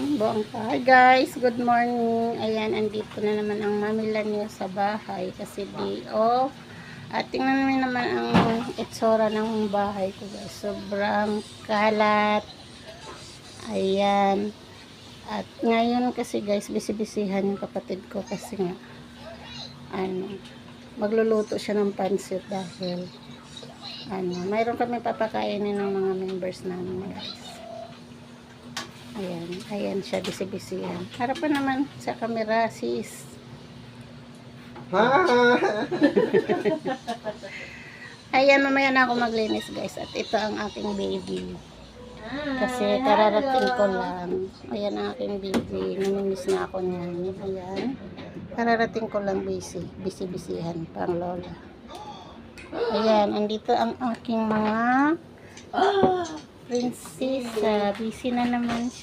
Hi guys, good morning. Ayan, andito na naman ang mamila niyo sa bahay kasi day off. At tingnan naman naman ang itsura ng bahay ko guys. Sobrang kalat. Ayan. At ngayon kasi guys, bisibisihan yung kapatid ko kasi nga magluluto siya ng pansit dahil mayroon kami papakainin ng mga members namin guys. Ayan siya, bisibisihan. Harapan naman sa camera, sis. Ayan, mamaya na ako maglinis guys. At ito ang aking baby. Kasi kararating ko lang. Ayan ang aking baby. Namimiss na ako niyan. Ayan. Kararating ko lang bisibisihan pang lola. Ayan, andito ang aking mga prinsesa. Busy na naman siya.